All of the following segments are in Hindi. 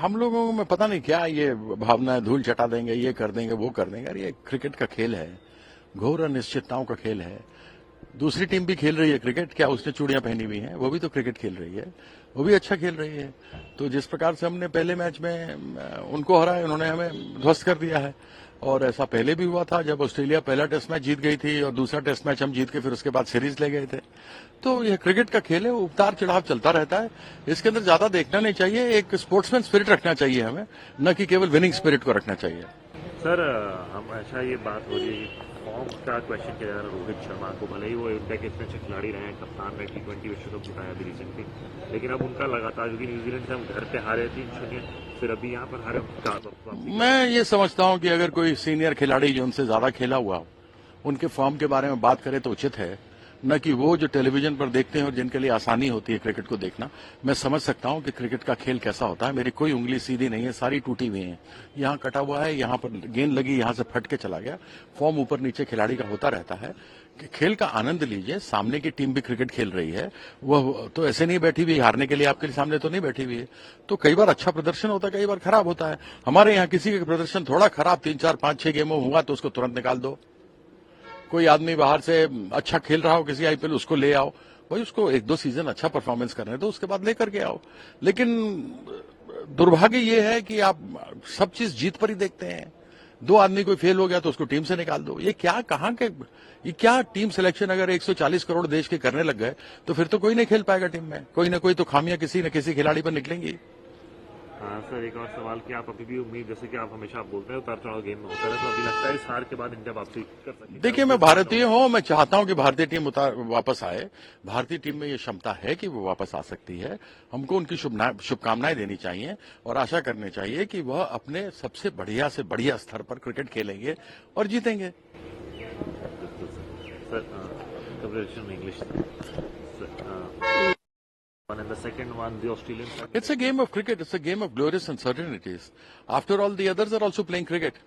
हम लोगों में पता नहीं क्या ये भावना है, धूल चटा देंगे, ये कर देंगे, वो कर देंगे। अरे ये क्रिकेट का खेल है, घोर अनिश्चितताओं का खेल है। दूसरी टीम भी खेल रही है क्रिकेट, क्या उसने चूड़ियां पहनी हुई हैं? वो भी तो क्रिकेट खेल रही है, वो भी अच्छा खेल रही है। तो जिस प्रकार से हमने पहले मैच में उनको हराया, उन्होंने हमें ध्वस्त कर दिया है। और ऐसा पहले भी हुआ था जब ऑस्ट्रेलिया पहला टेस्ट मैच जीत गई थी और दूसरा टेस्ट मैच हम जीत के फिर उसके बाद सीरीज ले गए थे। तो यह क्रिकेट का खेल है, उतार चढ़ाव चलता रहता है। इसके अंदर ज्यादा देखना नहीं चाहिए, एक स्पोर्ट्समैन स्पिरिट रखना चाहिए हमें, न कि केवल विनिंग स्पिरिट को रखना चाहिए। सर हम अच्छा ये बात हो रही है फॉर्म का क्वेश्चन किया जा रहा है रोहित शर्मा को, भले ही वो इंडिया के इतने अच्छे खिलाड़ी रहे हैं, कप्तान रहे, T20 विश्व कप जिताया अभी रिसेंटली, लेकिन अब उनका लगातार क्योंकि न्यूजीलैंड से हम घर पे हारे 3-0, फिर अभी यहाँ पर हारे। मैं ये समझता हूं कि अगर कोई सीनियर खिलाड़ी जो उनसे ज्यादा खेला हुआ हो, उनके फॉर्म के बारे में बात करें तो उचित है, न कि वो जो टेलीविजन पर देखते हैं और जिनके लिए आसानी होती है क्रिकेट को देखना। मैं समझ सकता हूं कि क्रिकेट का खेल कैसा होता है। मेरी कोई उंगली सीधी नहीं है, सारी टूटी हुई है। यहाँ कटा हुआ है, यहाँ पर गेंद लगी, यहाँ से फट के चला गया। फॉर्म ऊपर नीचे खिलाड़ी का होता रहता है। कि खेल का आनंद लीजिए। सामने की टीम भी क्रिकेट खेल रही है, वह तो ऐसे नहीं बैठी हुई, हारने के लिए आपके सामने तो नहीं बैठी हुई है। तो कई बार अच्छा प्रदर्शन होता है, कई बार खराब होता है। हमारे यहाँ किसी का प्रदर्शन थोड़ा खराब 3-4-5-6 गेमों हुआ तो उसको तुरंत निकाल दो। कोई आदमी बाहर से अच्छा खेल रहा हो किसी आईपीएल, उसको ले आओ, भाई उसको 1-2 सीजन अच्छा परफॉर्मेंस करने दो, उसके बाद लेकर के आओ। लेकिन दुर्भाग्य ये है कि आप सब चीज जीत पर ही देखते हैं। 2 आदमी कोई फेल हो गया तो उसको टीम से निकाल दो। ये क्या, कहां के, ये क्या टीम सिलेक्शन? अगर 140 करोड़ देश के करने लग गए तो फिर तो कोई नहीं खेल पाएगा टीम में। कोई ना कोई तो खामियां किसी न किसी खिलाड़ी पर निकलेंगी। हाँ सर, एक और सवाल कि आप अभी भी उम्मीद, जैसे कि आप हमेशा आप बोलते हैं उतार चढ़ाव गेम में होता है, तो अभी लगता है इस हार के बाद इंडिया वापसी कर सकती है? देखिए, मैं भारतीय हूं, मैं चाहता हूं कि भारतीय टीम वापस आए। भारतीय टीम में ये क्षमता है कि वो वापस आ सकती है। हमको उनकी शुभकामनाएं देनी चाहिए और आशा करनी चाहिए कि वह अपने सबसे बढ़िया से बढ़िया स्तर पर क्रिकेट खेलेंगे और जीतेंगे। Sir English and the second one, the Australians. It's a game of cricket. It's a game of glorious uncertainties. After all, the others are also playing cricket.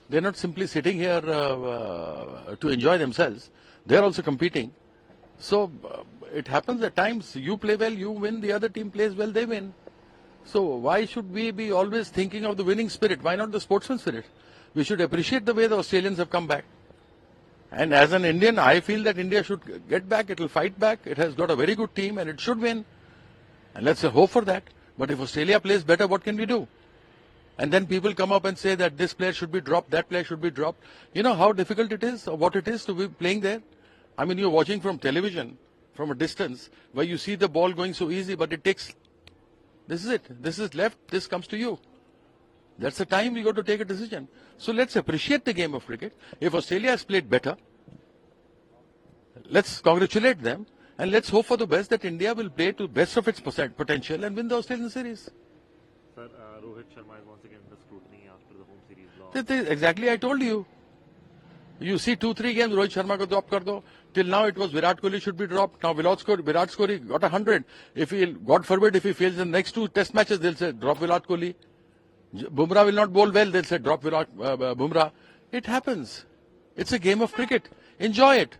They're not simply sitting here to enjoy themselves. They're also competing. So it happens at times you play well, you win. The other team plays well, they win. So why should we be always thinking of the winning spirit? Why not the sportsman spirit? We should appreciate the way the Australians have come back. And as an Indian, I feel that India should get back. It will fight back. It has got a very good team and it should win. And let's hope for that. But if Australia plays better, what can we do? And then people come up and say that this player should be dropped, that player should be dropped. You know how difficult it is or what it is to be playing there? I mean, you're watching from television, from a distance, where you see the ball going so easy, but it takes, this is it. This is left, this comes to you. That's the time we got to take a decision. So let's appreciate the game of cricket. If Australia has played better, let's congratulate them. And let's hope for the best that India will play to best of its potential and win the Australian series. Sir, Rohit Sharma is once again the scrutiny after the home series loss. Exactly, I told you. You see 2-3 games, Rohit Sharma ko drop kar do. Till now it was Virat Kohli should be dropped. Now Virat Kohli got 100. If he, God forbid, if he fails in the next 2 test matches, they'll say drop Virat Kohli. Bumrah will not bowl well, they'll say drop Bumrah. It happens. It's a game of cricket. Enjoy it.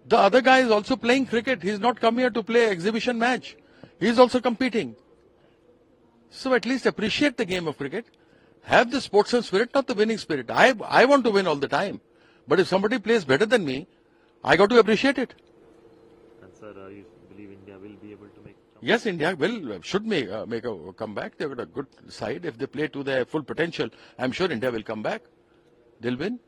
The other guy is also playing cricket. He's not come here to play exhibition match. He's also competing. So at least appreciate the game of cricket. Have the sportsman spirit, not the winning spirit. I want to win all the time. But if somebody plays better than me, I got to appreciate it. And sir, you believe India will be able to make? Yes, India should make a comeback. They've got a good side. If they play to their full potential, I'm sure India will come back. They'll win.